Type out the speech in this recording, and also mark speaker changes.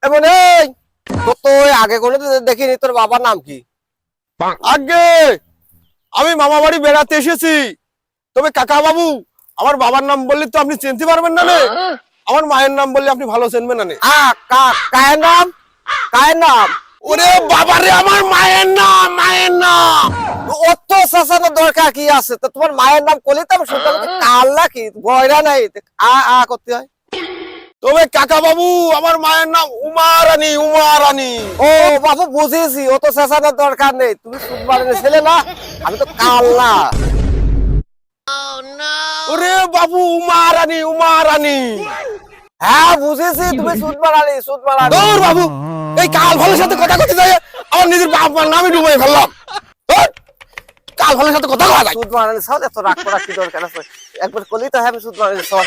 Speaker 1: এমন তোর তো আগে কোনো দেখিনি, তোর বাবার নাম কি?
Speaker 2: আগে আমি মামা বাড়ি বেড়াতে এসেছি, তবে কাকা বাবু আমার বাবার নাম বললে তো আপনি চিনতে পারবেন না নে, আমার মায়ের নাম বললে আপনি ভালো চিনবেন না নে।
Speaker 1: কায়ের নাম? কায়ের নাম?
Speaker 2: ওরে বাবারে, আমার মায়ের নাম, মায়ের নাম।
Speaker 1: অত শাসানোর দরকার কি আছে? তো তোমার মায়ের নাম করলে তো আমি শুনতাম, কাল নাকি গয়রা নাই আ করতে হয়।
Speaker 2: তবে কাকা বাবু আমার মায়ের নাম উমা রানী, উমা রানী।
Speaker 1: ও বাবু বুঝেছি, অত শাসানোর দরকার নেই, তুমি সুদমানের ছেলে না, আমি তো কাল না।
Speaker 2: ওরে বাবু, উমা রানী, উমা রানী।
Speaker 1: হ্যাঁ বুঝেছি, তুমি সুদমারানি, সুদমারানি।
Speaker 2: দৌড় বাবু, এই কাল ভালোর সাথে কথা করতে যাই আমার নিজের বাবার নামই ডুবাই ফেললাম। কাল ভালোর সাথে কথা কওয়া যায়।
Speaker 1: সুদমারানি সব এত রাগ করা কি দরকার আছে? একবার করলেই তো হবে সুদমারানি সব।